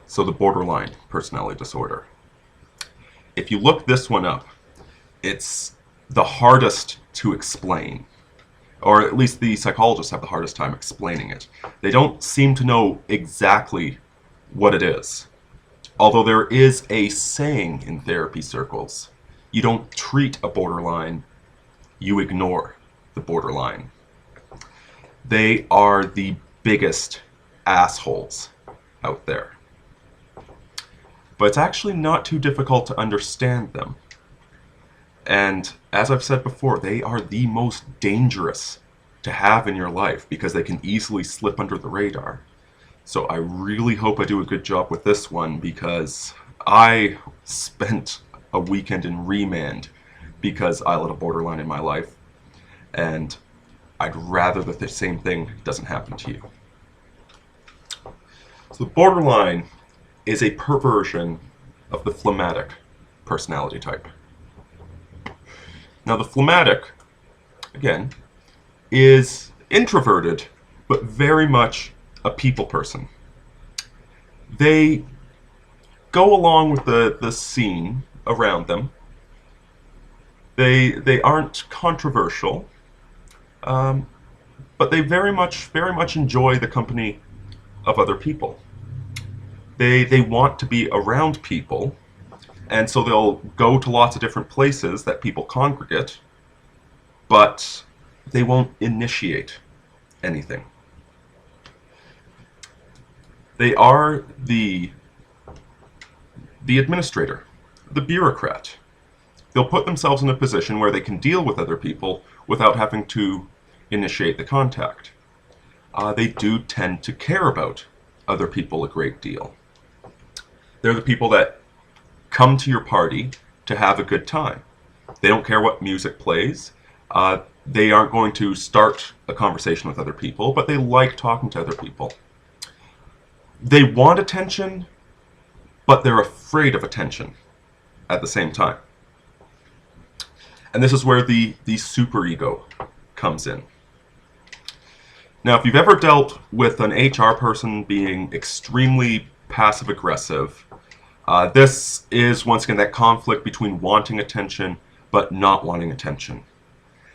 So the borderline personality disorder. If you look this one up, it's the hardest to explain, or at least the psychologists have the hardest time explaining it. They don't seem to know exactly what it is. Although there is a saying in therapy circles, you don't treat a borderline, you ignore the borderline. They are the biggest assholes out there. But it's actually not too difficult to understand them. And as I've said before, they are the most dangerous to have in your life because they can easily slip under the radar. So I really hope I do a good job with this one because I spent a weekend in remand because I let a borderline in my life, and I'd rather that the same thing doesn't happen to you. So the borderline is a perversion of the phlegmatic personality type. Now the phlegmatic, again, is introverted, but very much a people person. They go along with the scene around them. They aren't controversial, but they very much enjoy the company of other people. They want to be around people, and so they'll go to lots of different places that people congregate, but they won't initiate anything. They are the administrator, the bureaucrat. They'll put themselves in a position where they can deal with other people without having to initiate the contact. They do tend to care about other people a great deal. They're the people that come to your party to have a good time. They don't care what music plays. They aren't going to start a conversation with other people, but they like talking to other people. They want attention, but they're afraid of attention at the same time. And this is where the superego comes in. Now, if you've ever dealt with an HR person being extremely passive-aggressive, this is, once again, that conflict between wanting attention but not wanting attention.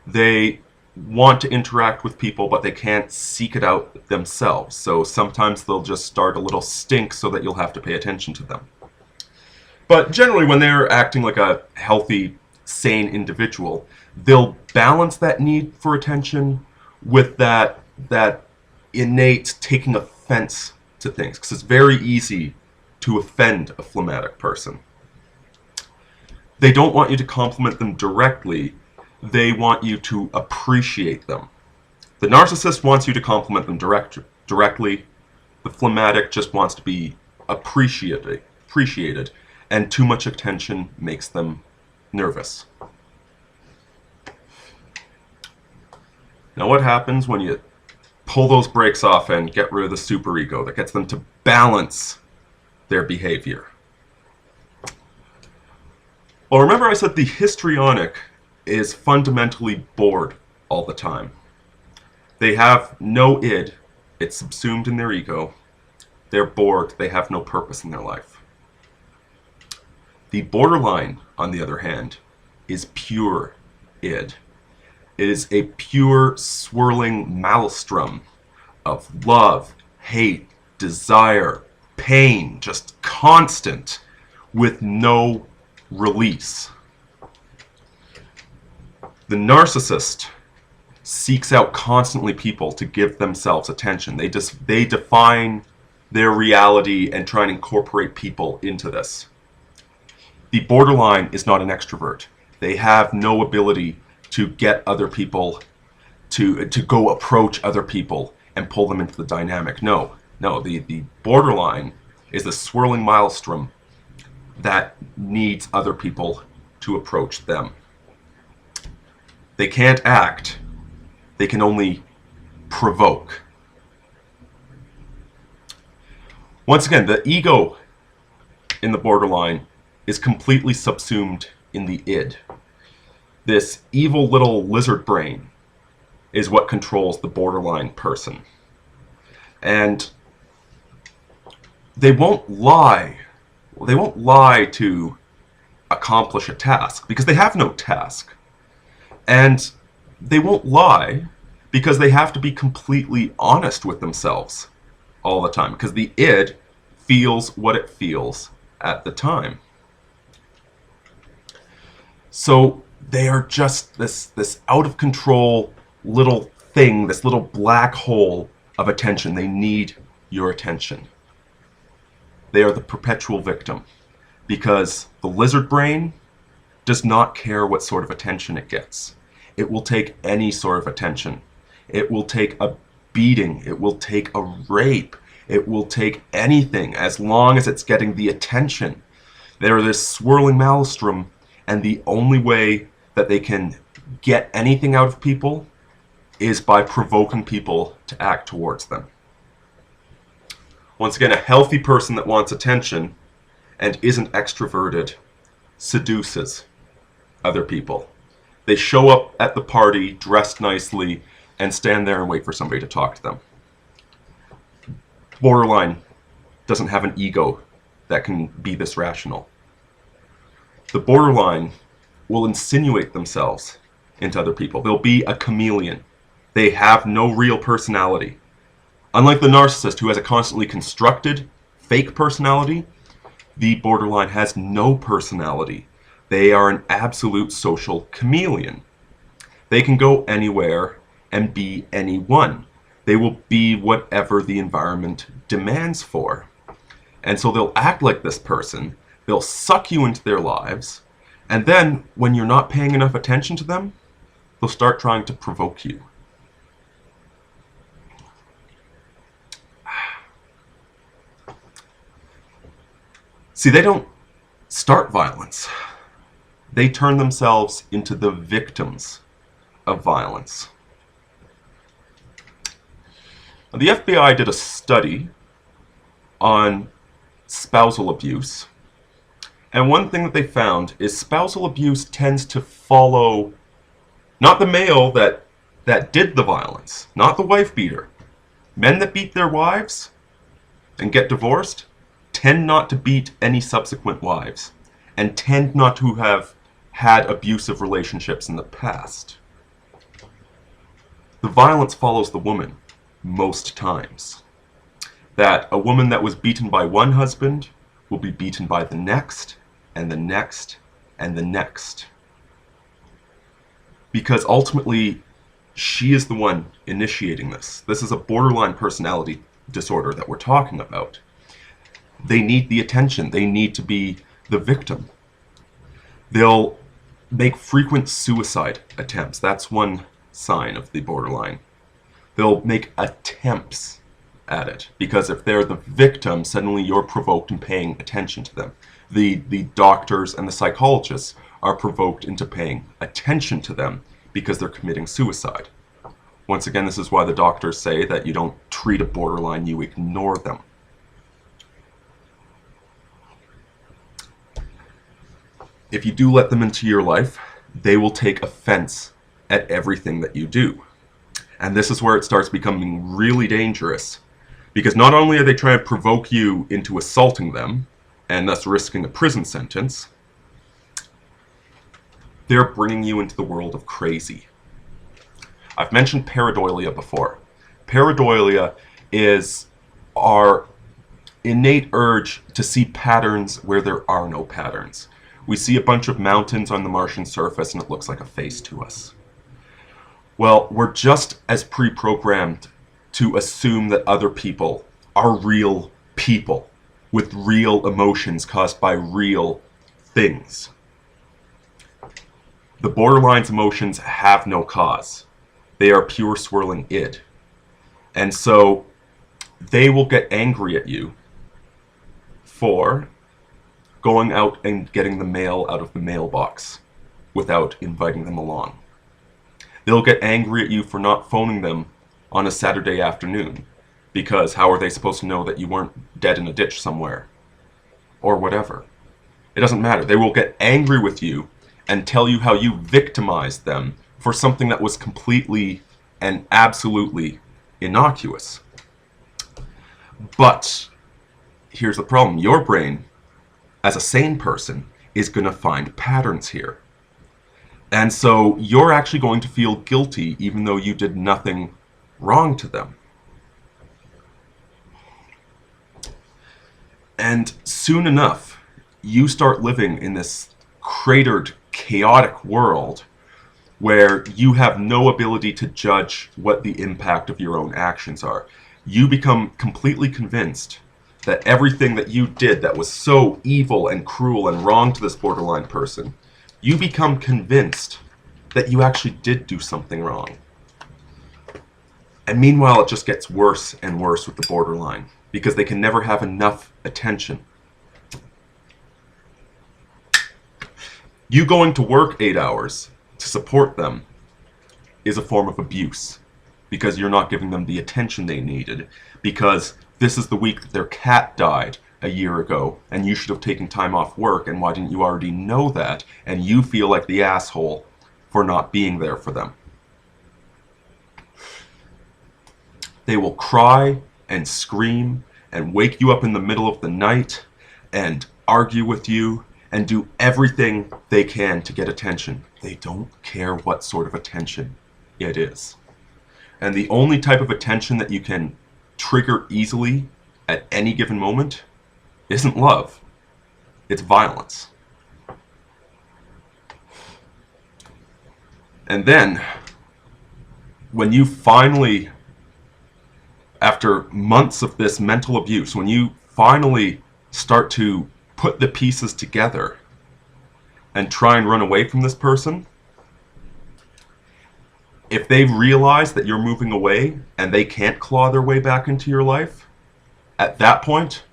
They want to interact with people, but they can't seek it out themselves. So sometimes they'll just start a little stink so that you'll have to pay attention to them. But generally, when they're acting like a healthy, sane individual, they'll balance that need for attention with that innate taking offense to things, because it's very easy to offend a phlegmatic person. They don't want you to compliment them directly. They want you to appreciate them. The narcissist wants you to compliment them directly. The phlegmatic just wants to be appreciated, and too much attention makes them nervous. Now, what happens when you pull those brakes off and get rid of the superego that gets them to balance their behavior? Well, remember I said the histrionic is fundamentally bored all the time. They have no id, it's subsumed in their ego. They're bored, they have no purpose in their life. The borderline, on the other hand, is pure id. It is a pure swirling maelstrom of love, hate, desire, pain, just constant, with no release. The narcissist seeks out constantly people to give themselves attention. They define their reality and try and incorporate people into this. The borderline is not an extrovert. They have no ability to get other people to go approach other people and pull them into the dynamic. No, the borderline is the swirling maelstrom that needs other people to approach them. They can't act, they can only provoke. Once again, the ego in the borderline is completely subsumed in the id. This evil little lizard brain is what controls the borderline person. And they won't lie. They won't lie to accomplish a task because they have no task. And they won't lie because they have to be completely honest with themselves all the time, because the id feels what it feels at the time. So they are just this out of control little thing, this little black hole of attention. They need your attention. They are the perpetual victim, because the lizard brain does not care what sort of attention it gets. It will take any sort of attention. It will take a beating. It will take a rape. It will take anything as long as it's getting the attention. They're this swirling maelstrom, and the only way that they can get anything out of people is by provoking people to act towards them. Once again, a healthy person that wants attention and isn't extroverted seduces other people. They show up at the party dressed nicely and stand there and wait for somebody to talk to them. Borderline doesn't have an ego that can be this rational. The borderline will insinuate themselves into other people. They'll be a chameleon. They have no real personality. Unlike the narcissist, who has a constantly constructed fake personality, the borderline has no personality. They are an absolute social chameleon. They can go anywhere and be anyone. They will be whatever the environment demands for. And so they'll act like this person, they'll suck you into their lives, and then when you're not paying enough attention to them, they'll start trying to provoke you. See, they don't start violence. They turn themselves into the victims of violence. The FBI did a study on spousal abuse, and one thing that they found is spousal abuse tends to follow not the male that did the violence, not the wife beater. Men that beat their wives and get divorced tend not to beat any subsequent wives, and tend not to have had abusive relationships in the past. The violence follows the woman most times. That a woman that was beaten by one husband will be beaten by the next, and the next, and the next. Because ultimately, she is the one initiating this. This is a borderline personality disorder that we're talking about. They need the attention. They need to be the victim. They'll make frequent suicide attempts. That's one sign of the borderline. They'll make attempts at it, because if they're the victim, suddenly you're provoked and paying attention to them. The doctors and the psychologists are provoked into paying attention to them because they're committing suicide. Once again, this is why the doctors say that you don't treat a borderline, you ignore them. If you do let them into your life, they will take offense at everything that you do. And this is where it starts becoming really dangerous, because not only are they trying to provoke you into assaulting them, and thus risking a prison sentence, they're bringing you into the world of crazy. I've mentioned pareidolia before. Pareidolia is our innate urge to see patterns where there are no patterns. We see a bunch of mountains on the Martian surface and it looks like a face to us. Well, we're just as pre-programmed to assume that other people are real people with real emotions caused by real things. The borderline's emotions have no cause. They are pure swirling id. And so they will get angry at you for going out and getting the mail out of the mailbox without inviting them along. They'll get angry at you for not phoning them on a Saturday afternoon, because how are they supposed to know that you weren't dead in a ditch somewhere? Or whatever. It doesn't matter. They will get angry with you and tell you how you victimized them for something that was completely and absolutely innocuous. But here's the problem. Your brain, as a sane person, is going to find patterns here. And so you're actually going to feel guilty even though you did nothing wrong to them. And soon enough, you start living in this cratered, chaotic world where you have no ability to judge what the impact of your own actions are. You become completely convinced that everything that you did that was so evil and cruel and wrong to this borderline person, you become convinced that you actually did do something wrong. And meanwhile, it just gets worse and worse with the borderline because they can never have enough attention. You going to work 8 hours to support them is a form of abuse because you're not giving them the attention they needed, because this is the week that their cat died a year ago and you should have taken time off work, and why didn't you already know that? And you feel like the asshole for not being there for them. They will cry and scream and wake you up in the middle of the night and argue with you and do everything they can to get attention. They don't care what sort of attention it is. And the only type of attention that you can trigger easily at any given moment isn't love. It's violence. And then, when you finally, after months of this mental abuse, when you finally start to put the pieces together and try and run away from this person, if they've realized that you're moving away and they can't claw their way back into your life, at that point,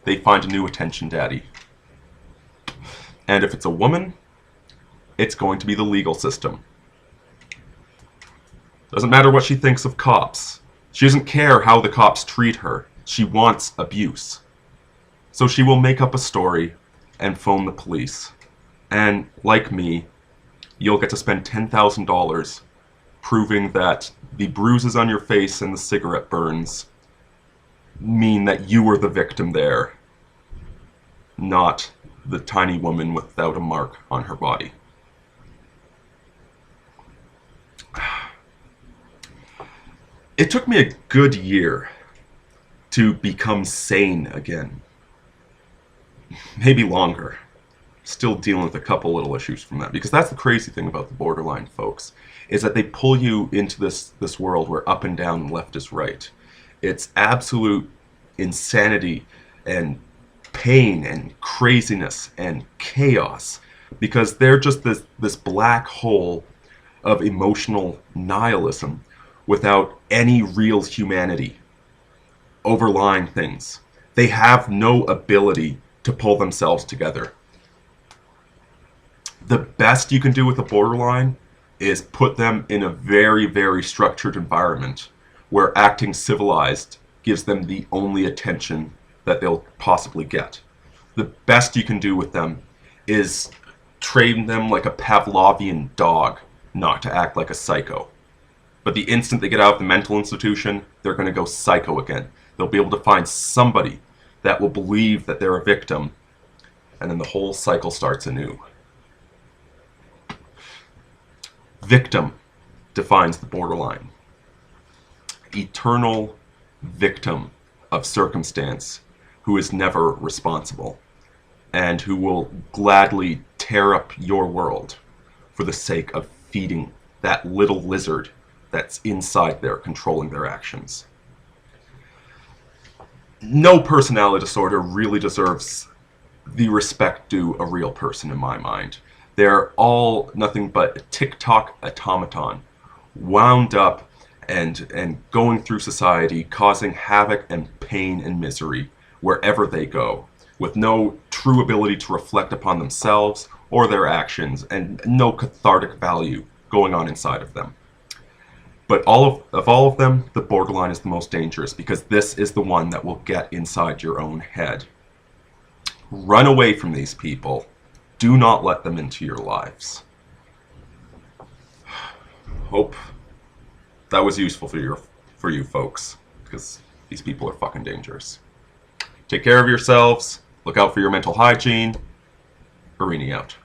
they find a new attention daddy. And if it's a woman, it's going to be the legal system. Doesn't matter what she thinks of cops. She doesn't care how the cops treat her. She wants abuse. So she will make up a story and phone the police. And like me, you'll get to spend $10,000 proving that the bruises on your face and the cigarette burns mean that you were the victim there, not the tiny woman without a mark on her body. It took me a good year to become sane again. Maybe longer. Still dealing with a couple little issues from that. Because that's the crazy thing about the borderline folks, is that they pull you into this world where up and down and left is right. It's absolute insanity and pain and craziness and chaos. Because they're just this black hole of emotional nihilism without any real humanity overlying things. They have no ability to pull themselves together. The best you can do with a borderline is put them in a very, very structured environment where acting civilized gives them the only attention that they'll possibly get. The best you can do with them is train them like a Pavlovian dog not to act like a psycho. But the instant they get out of the mental institution, they're going to go psycho again. They'll be able to find somebody that will believe that they're a victim, and then the whole cycle starts anew. Victim defines the borderline. Eternal victim of circumstance who is never responsible and who will gladly tear up your world for the sake of feeding that little lizard that's inside there controlling their actions. No personality disorder really deserves the respect due a real person in my mind. They're all nothing but a TikTok automaton, wound up and going through society, causing havoc and pain and misery wherever they go, with no true ability to reflect upon themselves or their actions, and no cathartic value going on inside of them. But of all of them, the borderline is the most dangerous, because this is the one that will get inside your own head. Run away from these people. Do not let them into your lives. Hope that was useful for you folks, because these people are fucking dangerous. Take care of yourselves. Look out for your mental hygiene. Irini out.